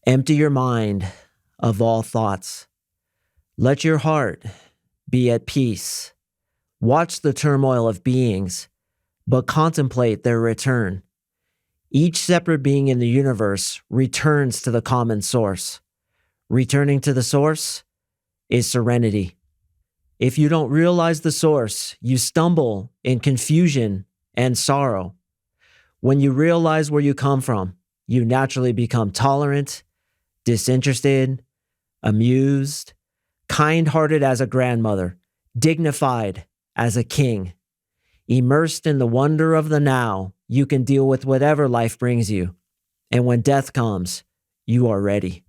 Empty your mind of all thoughts. Let your heart be at peace. Watch the turmoil of beings, but contemplate their return. Each separate being in the universe returns to the common source. Returning to the source is serenity. If you don't realize the source, you stumble in confusion and sorrow. When you realize where you come from, you naturally become tolerant, disinterested, amused, kind-hearted as a grandmother, dignified as a king. Immersed in the wonder of the now, you can deal with whatever life brings you. And when death comes, you are ready.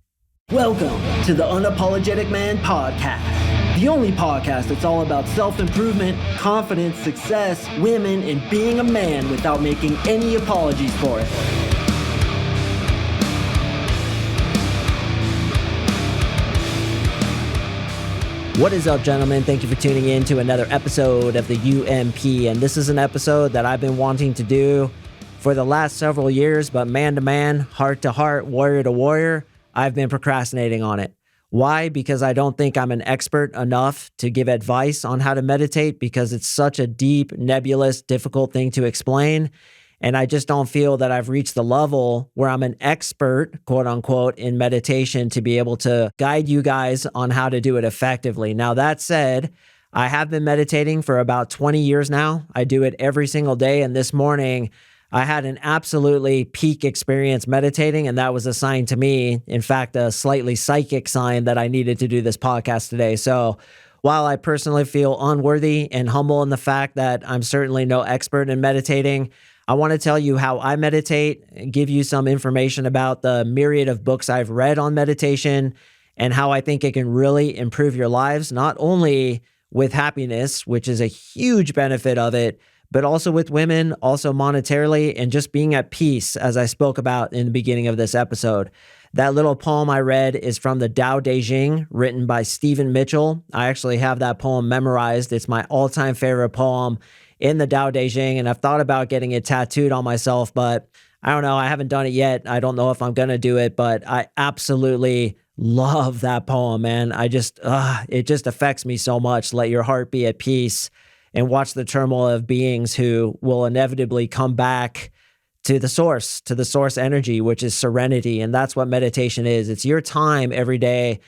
Welcome to the Unapologetic Man Podcast, the only podcast that's all about self-improvement, confidence, success, women, and being a man without making any apologies for it. What is up, gentlemen? Thank you for tuning in to another episode of the UMP. And this is an episode that I've been wanting to do for the last several years, but man to man, heart to heart, warrior to warrior, I've been procrastinating on it. Why? Because I don't think I'm an expert enough to give advice on how to meditate, because it's such a deep, nebulous, difficult thing to explain. And I just don't feel that I've reached the level where I'm an expert, quote unquote, in meditation to be able to guide you guys on how to do it effectively. Now, that said, I have been meditating for about 20 years now. I do it every single day. And this morning, I had an absolutely peak experience meditating, and that was a sign to me, in fact, a slightly psychic sign that I needed to do this podcast today. So while I personally feel unworthy and humble in the fact that I'm certainly no expert in meditating, I want to tell you how I meditate, give you some information about the myriad of books I've read on meditation, and how I think it can really improve your lives, not only with happiness, which is a huge benefit of it, but also with women, also monetarily, and just being at peace, as I spoke about in the beginning of this episode. That little poem I read is from the Tao Te Ching, written by Stephen Mitchell. I actually have that poem memorized. It's my all-time favorite poem in the Tao Te Ching, and I've thought about getting it tattooed on myself, but I don't know. I haven't done it yet. I don't know if I'm going to do it, but I absolutely love that poem, man. it just affects me so much. Let your heart be at peace and watch the turmoil of beings who will inevitably come back to the source energy, which is serenity. And that's what meditation is. It's your time every day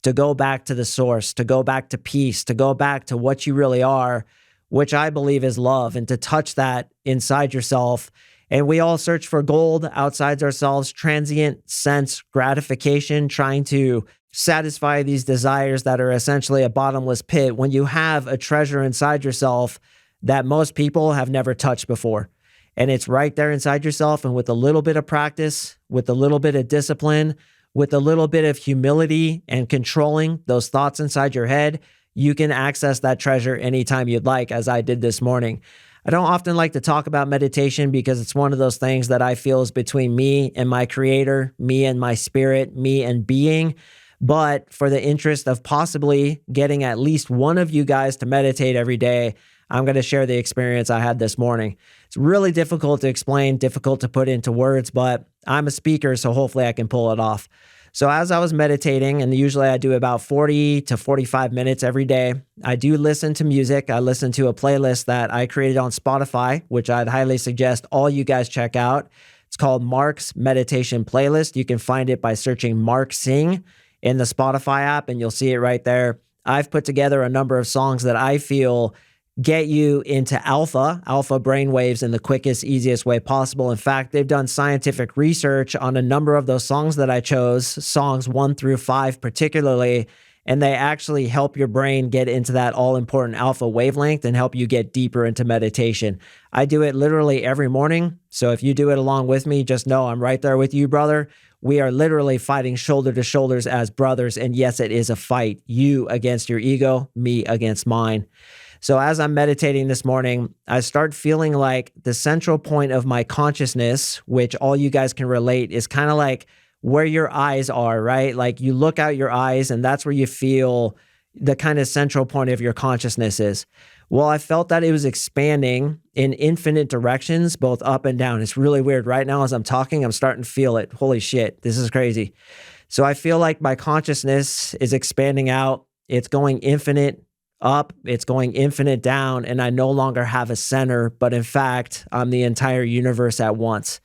to go back to the source, to go back to peace, to go back to what you really are, which I believe is love, and to touch that inside yourself. And we all search for gold outside ourselves, transient sense gratification, trying to satisfy these desires that are essentially a bottomless pit, when you have a treasure inside yourself that most people have never touched before. And it's right there inside yourself. And with a little bit of practice, with a little bit of discipline, with a little bit of humility and controlling those thoughts inside your head, you can access that treasure anytime you'd like, as I did this morning. I don't often like to talk about meditation because it's one of those things that I feel is between me and my creator, me and my spirit, me and being. But for the interest of possibly getting at least one of you guys to meditate every day, I'm going to share the experience I had this morning. It's really difficult to explain, difficult to put into words, but I'm a speaker, so hopefully I can pull it off. So as I was meditating, and usually I do about 40 to 45 minutes every day, I do listen to music. I listen to a playlist that I created on Spotify, which I'd highly suggest all you guys check out. It's called Mark's Meditation Playlist. You can find it by searching MarkSing in the Spotify app, and you'll see it right there. I've put together a number of songs that I feel get you into alpha brainwaves in the quickest, easiest way possible. In fact, they've done scientific research on a number of those songs that I chose, songs 1 through 5 particularly, and they actually help your brain get into that all-important alpha wavelength and help you get deeper into meditation. I do it literally every morning, so if you do it along with me, just know I'm right there with you, brother. We are literally fighting shoulder to shoulders as brothers, and yes, it is a fight. You against your ego, me against mine. So as I'm meditating this morning, I start feeling like the central point of my consciousness, which all you guys can relate, is kind of like where your eyes are, right? Like you look out your eyes and that's where you feel the kind of central point of your consciousness is. Well, I felt that it was expanding in infinite directions, both up and down. It's really weird. Right now, as I'm talking, I'm starting to feel it. Holy shit, this is crazy. So I feel like my consciousness is expanding out. It's going infinite up, it's going infinite down, and I no longer have a center, but in fact, I'm the entire universe at once.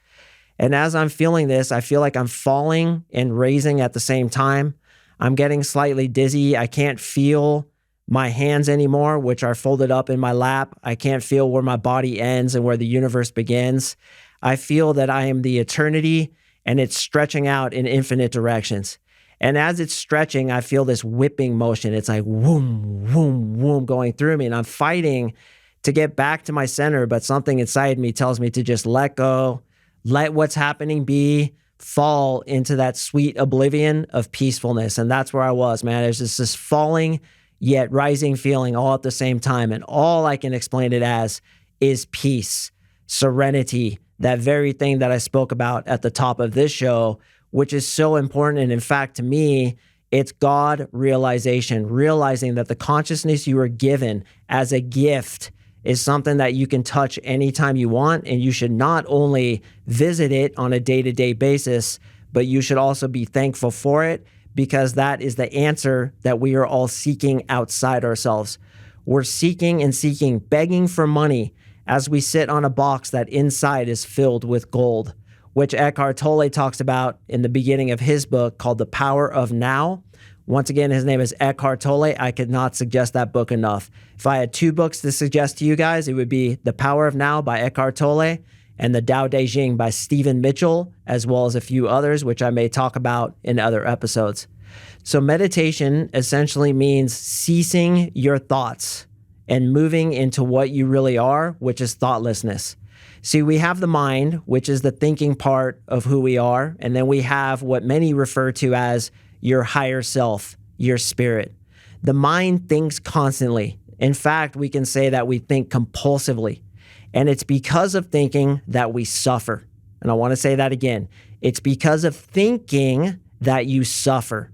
And as I'm feeling this, I feel like I'm falling and raising at the same time. I'm getting slightly dizzy. I can't feel my hands anymore, which are folded up in my lap. I can't feel where my body ends and where the universe begins. I feel that I am the eternity and it's stretching out in infinite directions. And as it's stretching, I feel this whipping motion. It's like whoom, whoom, whoom going through me. And I'm fighting to get back to my center, but something inside me tells me to just let go, let what's happening be, fall into that sweet oblivion of peacefulness. And that's where I was, man. There's just this falling yet rising feeling all at the same time. And all I can explain it as is peace, serenity, that very thing that I spoke about at the top of this show, which is so important. And in fact, to me, it's God realization, realizing that the consciousness you were given as a gift is something that you can touch anytime you want. And you should not only visit it on a day-to-day basis, but you should also be thankful for it, because that is the answer that we are all seeking outside ourselves. We're seeking and seeking, begging for money as we sit on a box that inside is filled with gold, which Eckhart Tolle talks about in the beginning of his book called The Power of Now. Once again, his name is Eckhart Tolle. I could not suggest that book enough. If I had two books to suggest to you guys, it would be The Power of Now by Eckhart Tolle and The Tao Te Ching by Stephen Mitchell, as well as a few others, which I may talk about in other episodes. So meditation essentially means ceasing your thoughts and moving into what you really are, which is thoughtlessness. See, we have the mind, which is the thinking part of who we are, and then we have what many refer to as your higher self, your spirit. The mind thinks constantly. In fact, we can say that we think compulsively. And it's because of thinking that we suffer. And I want to say that again. It's because of thinking that you suffer.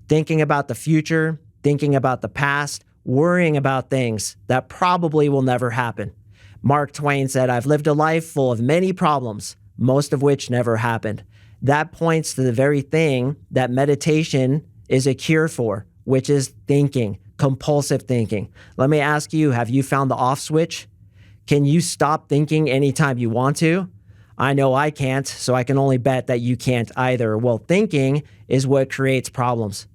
Thinking about the future, thinking about the past, worrying about things that probably will never happen. Mark Twain said, "I've lived a life full of many problems, most of which never happened." That points to the very thing that meditation is a cure for, which is thinking, compulsive thinking. Let me ask you, have you found the off switch? Can you stop thinking anytime you want to? I know I can't, so I can only bet that you can't either. Well, thinking is what creates problems.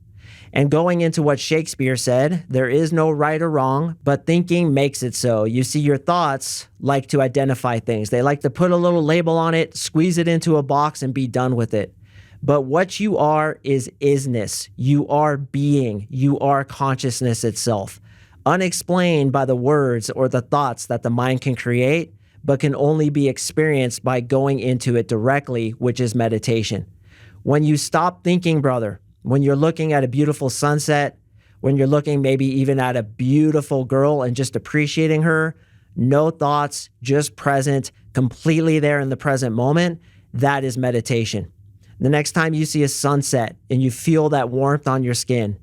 And going into what Shakespeare said, there is no right or wrong, but thinking makes it so. You see, your thoughts like to identify things. They like to put a little label on it, squeeze it into a box, and be done with it. But what you are is isness. You are being. You are consciousness itself. Unexplained by the words or the thoughts that the mind can create, but can only be experienced by going into it directly, which is meditation. When you stop thinking, brother, when you're looking at a beautiful sunset, when you're looking maybe even at a beautiful girl and just appreciating her, no thoughts, just present, completely there in the present moment, that is meditation. The next time you see a sunset and you feel that warmth on your skin,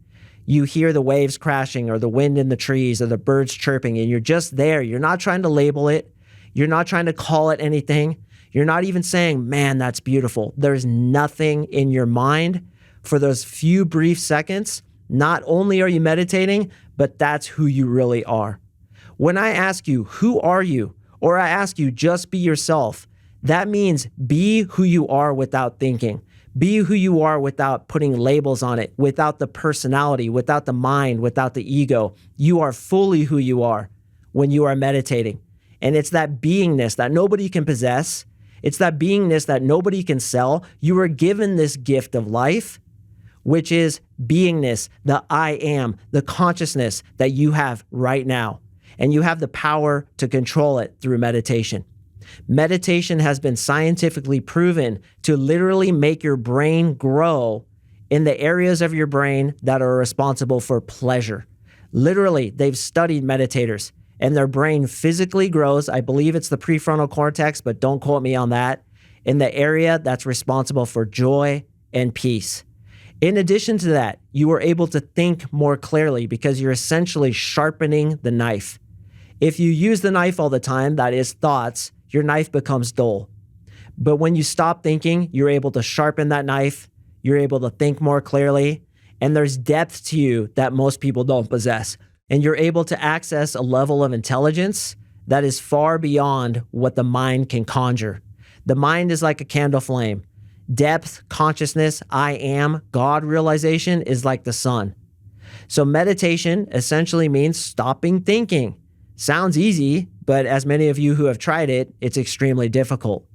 you hear the waves crashing or the wind in the trees or the birds chirping, and you're just there. You're not trying to label it. You're not trying to call it anything. You're not even saying, man, that's beautiful. There's nothing in your mind. For those few brief seconds, not only are you meditating, but that's who you really are. When I ask you, who are you? Or I ask you, just be yourself. That means be who you are without thinking. Be who you are without putting labels on it, without the personality, without the mind, without the ego. You are fully who you are when you are meditating. And it's that beingness that nobody can possess. It's that beingness that nobody can sell. You were given this gift of life, which is beingness, the I am, the consciousness that you have right now. And you have the power to control it through meditation. Meditation has been scientifically proven to literally make your brain grow in the areas of your brain that are responsible for pleasure. Literally, they've studied meditators and their brain physically grows. I believe it's the prefrontal cortex, but don't quote me on that, in the area that's responsible for joy and peace. In addition to that, you are able to think more clearly because you're essentially sharpening the knife. If you use the knife all the time, that is thoughts, your knife becomes dull. But when you stop thinking, you're able to sharpen that knife. You're able to think more clearly. And there's depth to you that most people don't possess. And you're able to access a level of intelligence that is far beyond what the mind can conjure. The mind is like a candle flame. Depth, consciousness, I am, God realization is like the sun. So meditation essentially means stopping thinking. Sounds easy, but as many of you who have tried it, it's extremely difficult.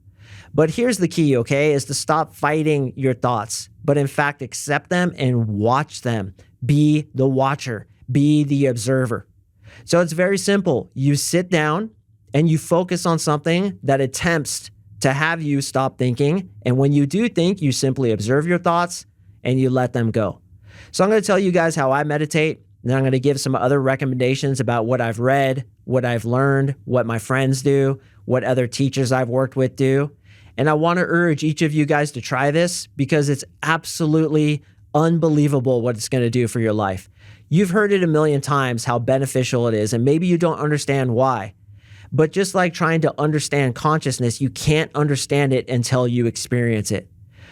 But here's the key, okay, is to stop fighting your thoughts, but in fact, accept them and watch them. Be the watcher, be the observer. So it's very simple. You sit down and you focus on something that attempts to have you stop thinking. And when you do think, you simply observe your thoughts and you let them go. So I'm going to tell you guys how I meditate. And then I'm going to give some other recommendations about what I've read, what I've learned, what my friends do, what other teachers I've worked with do. And I want to urge each of you guys to try this because it's absolutely unbelievable what it's going to do for your life. You've heard it a million times how beneficial it is, and maybe you don't understand why. But just like trying to understand consciousness, you can't understand it until you experience it.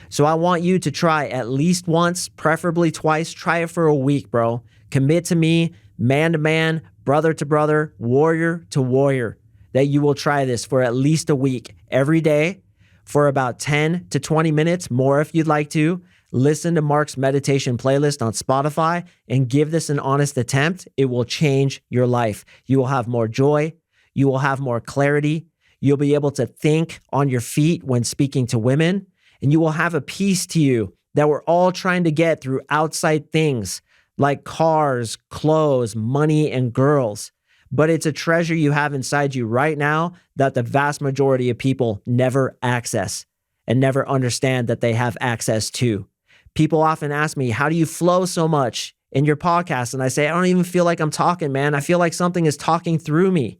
So I want you to try at least once, preferably twice. Try it for a week, bro. Commit to me, man to man, brother to brother, warrior to warrior, that you will try this for at least a week, every day, for about 10 to 20 minutes, more if you'd like to. Listen to Mark's meditation playlist on Spotify and give this an honest attempt. It will change your life. You will have more joy. You will have more clarity. You'll be able to think on your feet when speaking to women, and you will have a peace to you that we're all trying to get through outside things like cars, clothes, money, and girls. But it's a treasure you have inside you right now that the vast majority of people never access and never understand that they have access to. People often ask me, how do you flow so much in your podcast? And I say, I don't even feel like I'm talking, man. I feel like something is talking through me.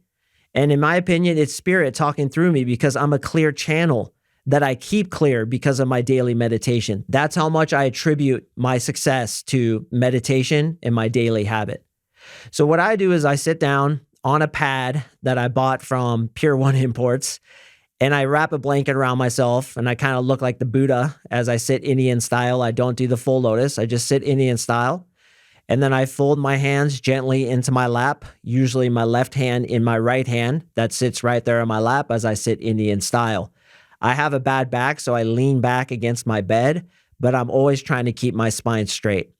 And in my opinion, it's spirit talking through me because I'm a clear channel that I keep clear because of my daily meditation. That's how much I attribute my success to meditation and my daily habit. So what I do is I sit down on a pad that I bought from Pure One Imports, and I wrap a blanket around myself, and I kind of look like the Buddha as I sit Indian style. I don't do the full lotus. I just sit Indian style. And then I fold my hands gently into my lap, usually my left hand in my right hand that sits right there on my lap as I sit Indian style. I have a bad back, so I lean back against my bed, but I'm always trying to keep my spine straight.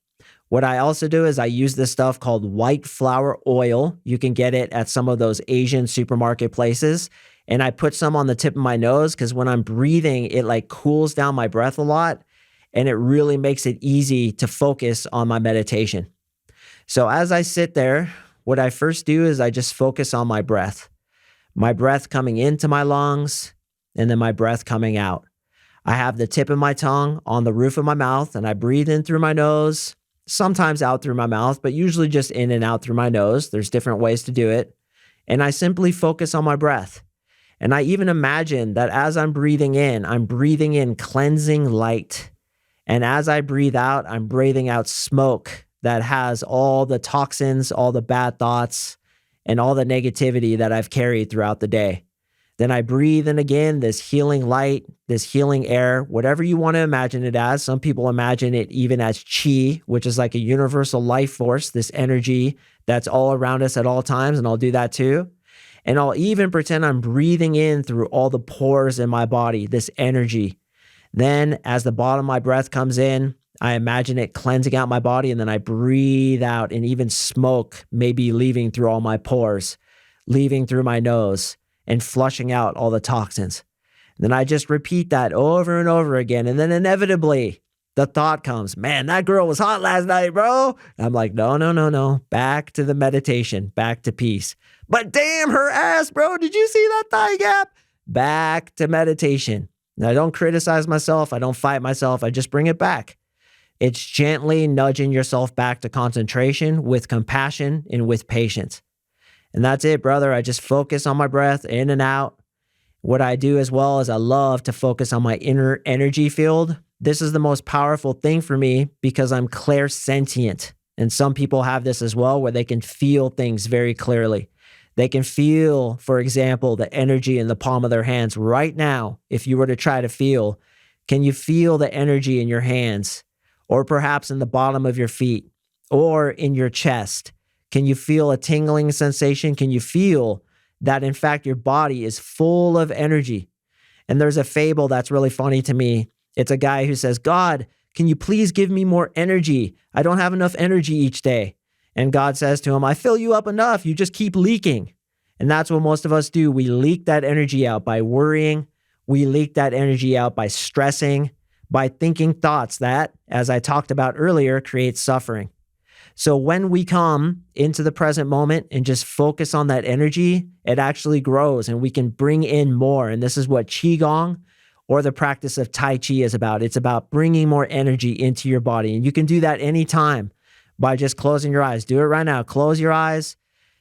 What I also do is I use this stuff called white flower oil. You can get it at some of those Asian supermarket places. And I put some on the tip of my nose because when I'm breathing, it like cools down my breath a lot. And it really makes it easy to focus on my meditation. So as I sit there, what I first do is I just focus on my breath coming into my lungs and then my breath coming out. I have the tip of my tongue on the roof of my mouth and I breathe in through my nose, sometimes out through my mouth, but usually just in and out through my nose. There's different ways to do it. And I simply focus on my breath. And I even imagine that as I'm breathing in cleansing light. And as I breathe out, I'm breathing out smoke that has all the toxins, all the bad thoughts, and all the negativity that I've carried throughout the day. Then I breathe in again, this healing light, this healing air, whatever you want to imagine it as. Some people imagine it even as chi, which is like a universal life force, this energy that's all around us at all times, and I'll do that too. And I'll even pretend I'm breathing in through all the pores in my body, this energy. Then as the bottom of my breath comes in, I imagine it cleansing out my body, and then I breathe out, and even smoke maybe leaving through all my pores, leaving through my nose, and flushing out all the toxins. And then I just repeat that over and over again. And then inevitably the thought comes, man, that girl was hot last night, bro. And I'm like, no. Back to the meditation, back to peace. But damn her ass, bro. Did you see that thigh gap? Back to meditation. And I don't criticize myself. I don't fight myself. I just bring it back. It's gently nudging yourself back to concentration with compassion and with patience. And that's it, brother. I just focus on my breath in and out. What I do as well is I love to focus on my inner energy field. This is the most powerful thing for me because I'm clairsentient. And some people have this as well, where they can feel things very clearly. They can feel, for example, the energy in the palm of their hands right now. If you were to try to feel, can you feel the energy in your hands? or perhaps in the bottom of your feet or in your chest? Can you feel a tingling sensation? Can you feel that, in fact, your body is full of energy? And there's a fable that's really funny to me. It's a guy who says, God, can you please give me more energy? I don't have enough energy each day. And God says to him, I fill you up enough. You just keep leaking. And that's what most of us do. We leak that energy out by worrying. We leak that energy out by stressing, by thinking thoughts that, as I talked about earlier, create suffering. So when we come into the present moment and just focus on that energy, it actually grows and we can bring in more. And this is what Qigong or the practice of Tai Chi is about. It's about bringing more energy into your body. And you can do that anytime by just closing your eyes. Do it right now. Close your eyes,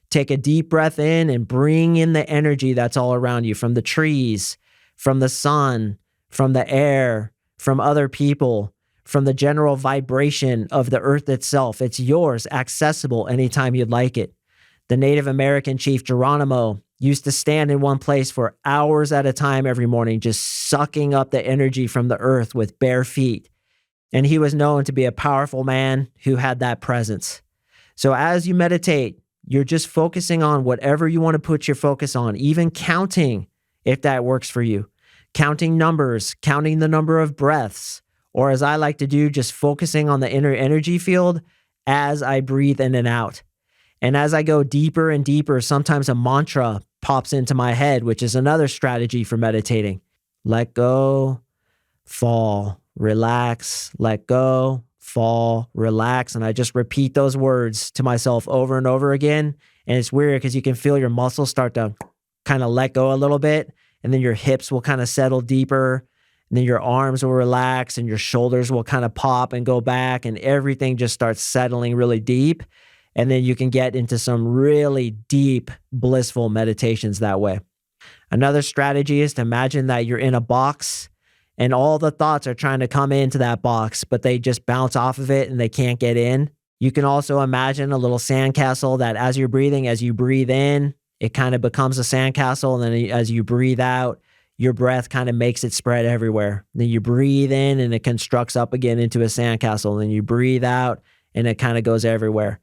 take a deep breath in and bring in the energy that's all around you, from the trees, from the sun, from the air, from other people, from the general vibration of the earth itself. It's yours, accessible anytime you'd like it. The Native American chief Geronimo used to stand in one place for hours at a time every morning, just sucking up the energy from the earth with bare feet. And he was known to be a powerful man who had that presence. So as you meditate, you're just focusing on whatever you want to put your focus on, even counting if that works for you. Counting numbers, counting the number of breaths, or as I like to do, just focusing on the inner energy field as I breathe in and out. And as I go deeper and deeper, sometimes a mantra pops into my head, which is another strategy for meditating. Let go, fall, relax, let go, fall, relax. And I just repeat those words to myself over and over again. And it's weird because you can feel your muscles start to kind of let go a little bit. And then your hips will kind of settle deeper. And then your arms will relax and your shoulders will kind of pop and go back. And everything just starts settling really deep. And then you can get into some really deep, blissful meditations that way. Another strategy is to imagine that you're in a box and all the thoughts are trying to come into that box, but they just bounce off of it and they can't get in. You can also imagine a little sandcastle that as you're breathing, as you breathe in, it kind of becomes a sandcastle. And then as you breathe out, your breath kind of makes it spread everywhere. Then you breathe in and it constructs up again into a sandcastle. And you breathe out and it kind of goes everywhere.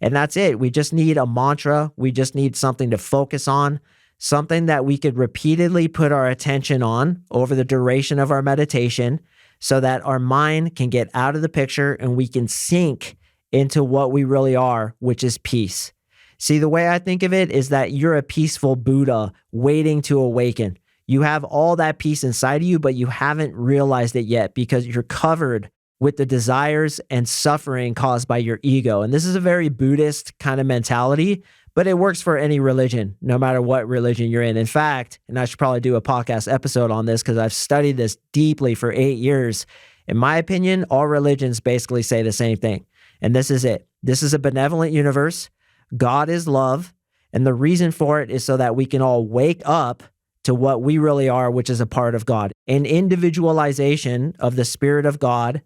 And that's it. We just need a mantra. We just need something to focus on, something that we could repeatedly put our attention on over the duration of our meditation so that our mind can get out of the picture and we can sink into what we really are, which is peace. See, the way I think of it is that you're a peaceful Buddha waiting to awaken. You have all that peace inside of you, but you haven't realized it yet because you're covered with the desires and suffering caused by your ego. And this is a very Buddhist kind of mentality, but it works for any religion, no matter what religion you're in. In fact, and I should probably do a podcast episode on this because I've studied this deeply for 8 years. In my opinion, all religions basically say the same thing. And this is it. This is a benevolent universe. God is love. And the reason for it is so that we can all wake up to what we really are, which is a part of God. An individualization of the Spirit of God,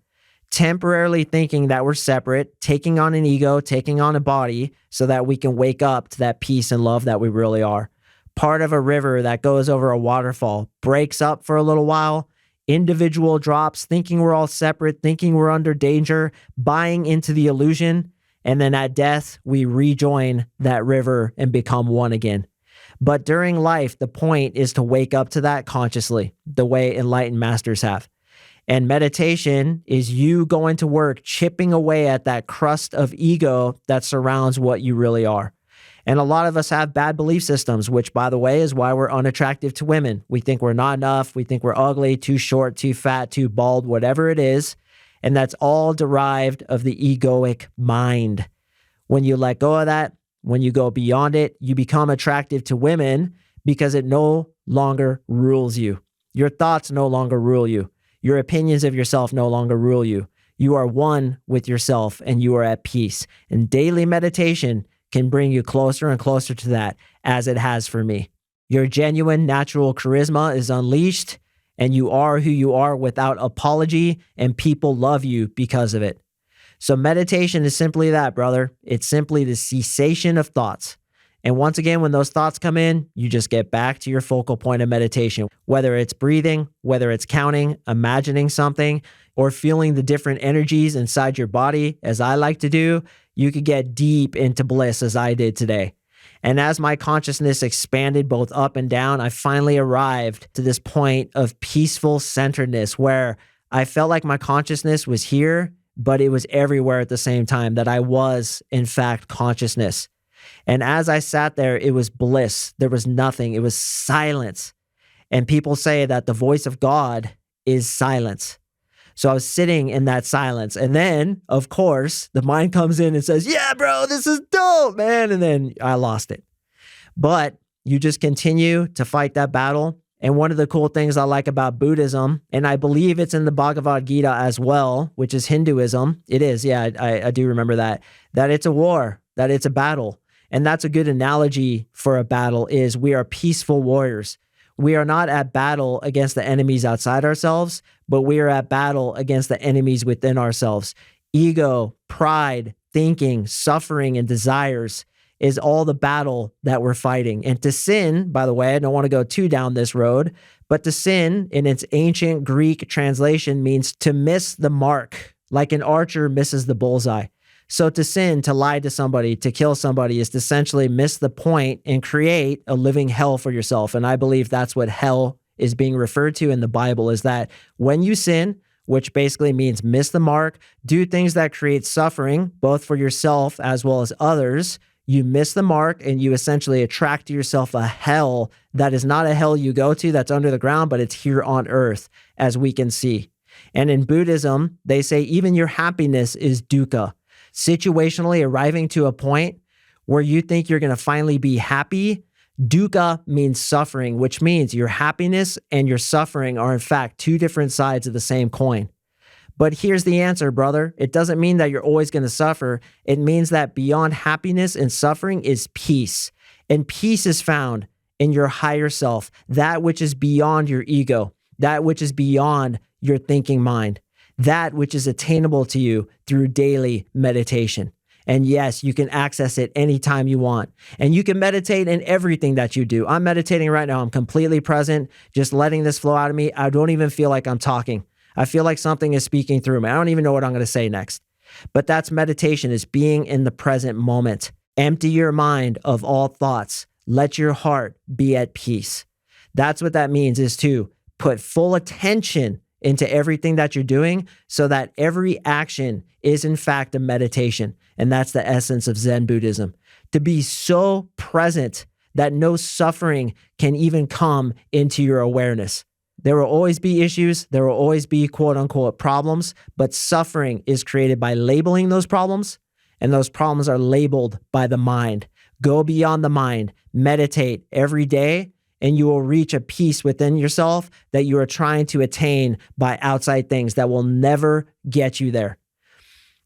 temporarily thinking that we're separate, taking on an ego, taking on a body, so that we can wake up to that peace and love that we really are. Part of a river that goes over a waterfall, breaks up for a little while, individual drops, thinking we're all separate, thinking we're under danger, buying into the illusion, and then at death, we rejoin that river and become one again. But during life, the point is to wake up to that consciously, the way enlightened masters have. And meditation is you going to work, chipping away at that crust of ego that surrounds what you really are. And a lot of us have bad belief systems, which, by the way, is why we're unattractive to women. We think we're not enough. We think we're ugly, too short, too fat, too bald, whatever it is. And that's all derived of the egoic mind. When you let go of that, when you go beyond it, you become attractive to women because it no longer rules you. Your thoughts no longer rule you. Your opinions of yourself no longer rule you. You are one with yourself and you are at peace. And daily meditation can bring you closer and closer to that, as it has for me. Your genuine natural charisma is unleashed and you are who you are without apology, and people love you because of it. So meditation is simply that, brother. It's simply the cessation of thoughts. And once again, when those thoughts come in, you just get back to your focal point of meditation, whether it's breathing, whether it's counting, imagining something, or feeling the different energies inside your body, as I like to do. You could get deep into bliss as I did today. And as my consciousness expanded both up and down, I finally arrived to this point of peaceful centeredness where I felt like my consciousness was here, but it was everywhere at the same time, that I was, in fact, consciousness. And as I sat there, it was bliss. There was nothing. It was silence. And people say that the voice of God is silence. So I was sitting in that silence. And then, of course, the mind comes in and says, yeah, bro, this is dope, man. And then I lost it. But you just continue to fight that battle. And one of the cool things I like about Buddhism, and I believe it's in the Bhagavad Gita as well, which is Hinduism. It is, yeah, I do remember that it's a war, that it's a battle. And that's a good analogy for a battle is we are peaceful warriors. We are not at battle against the enemies outside ourselves, but we are at battle against the enemies within ourselves. Ego, pride, thinking, suffering, and desires is all the battle that we're fighting. And to sin, by the way, I don't want to go too down this road, but to sin in its ancient Greek translation means to miss the mark, like an archer misses the bullseye. So to sin, to lie to somebody, to kill somebody is to essentially miss the point and create a living hell for yourself. And I believe that's what hell is being referred to in the Bible, is that when you sin, which basically means miss the mark, do things that create suffering, both for yourself as well as others, you miss the mark and you essentially attract to yourself a hell that is not a hell you go to that's under the ground, but it's here on earth, as we can see. And in Buddhism, they say even your happiness is dukkha. Situationally arriving to a point where you think you're going to finally be happy, dukkha means suffering, which means your happiness and your suffering are in fact two different sides of the same coin. But here's the answer, brother. It doesn't mean that you're always going to suffer. It means that beyond happiness and suffering is peace. And peace is found in your higher self, that which is beyond your ego, that which is beyond your thinking mind, that which is attainable to you through daily meditation. And yes, you can access it anytime you want. And you can meditate in everything that you do. I'm meditating right now. I'm completely present, just letting this flow out of me. I don't even feel like I'm talking. I feel like something is speaking through me. I don't even know what I'm going to say next. But that's meditation, is being in the present moment. Empty your mind of all thoughts. Let your heart be at peace. That's what that means, is to put full attention into everything that you're doing so that every action is in fact a meditation. And that's the essence of Zen Buddhism. To be so present that no suffering can even come into your awareness. There will always be issues. There will always be quote unquote problems, but suffering is created by labeling those problems, and those problems are labeled by the mind. Go beyond the mind, meditate every day, and you will reach a peace within yourself that you are trying to attain by outside things that will never get you there.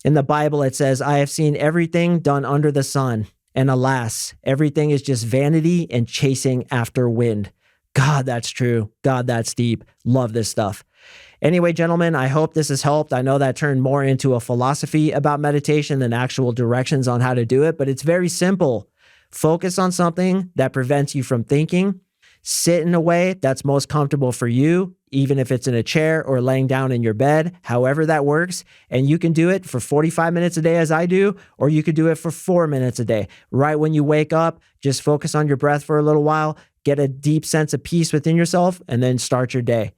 In the Bible, it says, I have seen everything done under the sun, and alas, everything is just vanity and chasing after wind. God, that's true. God, that's deep. Love this stuff. Anyway, gentlemen, I hope this has helped. I know that turned more into a philosophy about meditation than actual directions on how to do it, but it's very simple. Focus on something that prevents you from thinking. Sit in a way that's most comfortable for you, even if it's in a chair or laying down in your bed, however that works. And you can do it for 45 minutes a day as I do, or you could do it for 4 minutes a day. Right when you wake up, just focus on your breath for a little while, get a deep sense of peace within yourself, and then start your day.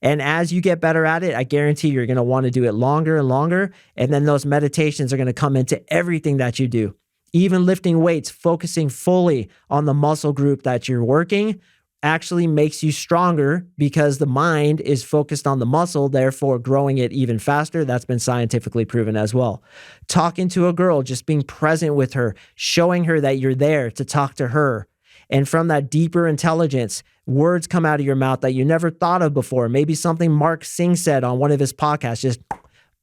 And as you get better at it, I guarantee you're going to want to do it longer and longer. And then those meditations are going to come into everything that you do. Even lifting weights, focusing fully on the muscle group that you're working actually makes you stronger because the mind is focused on the muscle, therefore growing it even faster. That's been scientifically proven as well. Talking to a girl, just being present with her, showing her that you're there to talk to her. And from that deeper intelligence, words come out of your mouth that you never thought of before. Maybe something CoachMarkSing said on one of his podcasts just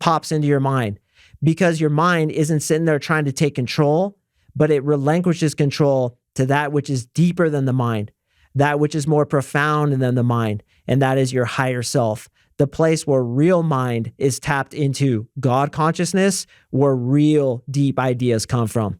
pops into your mind because your mind isn't sitting there trying to take control, but it relinquishes control to that which is deeper than the mind, that which is more profound than the mind, and that is your higher self, the place where real mind is tapped into God consciousness, where real deep ideas come from.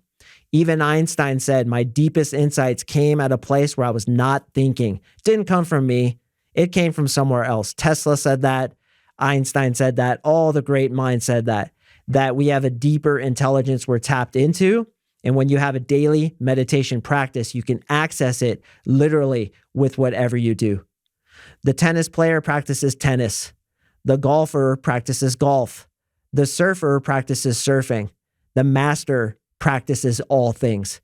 Even Einstein said, my deepest insights came at a place where I was not thinking. It didn't come from me. It came from somewhere else. Tesla said that. Einstein said that. All the great minds said that we have a deeper intelligence we're tapped into. And when you have a daily meditation practice, you can access it literally with whatever you do. The tennis player practices tennis. The golfer practices golf. The surfer practices surfing. The master practices all things.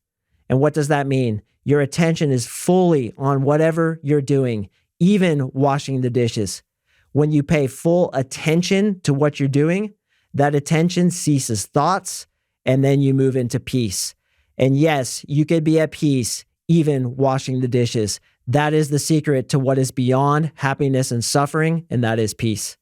And what does that mean? Your attention is fully on whatever you're doing, even washing the dishes. When you pay full attention to what you're doing, that attention ceases thoughts, and then you move into peace. And yes, you could be at peace even washing the dishes. That is the secret to what is beyond happiness and suffering, and that is peace.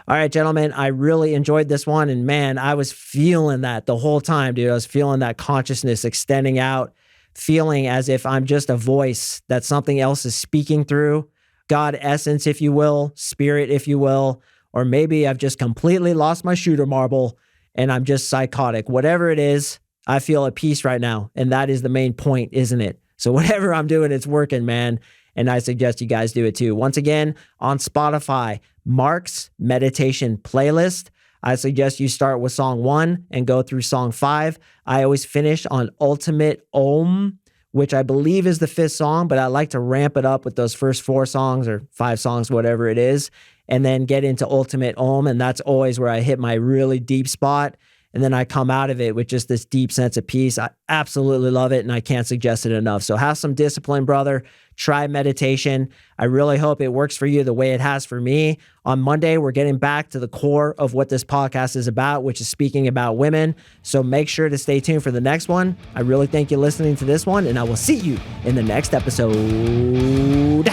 All right, gentlemen, I really enjoyed this one. And man, I was feeling that the whole time, dude. I was feeling that consciousness extending out, feeling as if I'm just a voice that something else is speaking through. God essence, if you will, spirit, if you will, or maybe I've just completely lost my shooter marble and I'm just psychotic. Whatever it is, I feel at peace right now. And that is the main point, isn't it? So whatever I'm doing, it's working, man. And I suggest you guys do it too. Once again, on Spotify, Mark's meditation playlist. I suggest you start with song 1 and go through song 5. I always finish on Ultimate Om, which I believe is the 5th song, but I like to ramp it up with those first 4 songs or 5 songs, whatever it is, and then get into Ultimate Om. And that's always where I hit my really deep spot. And then I come out of it with just this deep sense of peace. I absolutely love it, and I can't suggest it enough. So have some discipline, brother. Try meditation. I really hope it works for you the way it has for me. On Monday, we're getting back to the core of what this podcast is about, which is speaking about women. So make sure to stay tuned for the next one. I really thank you listening to this one, and I will see you in the next episode.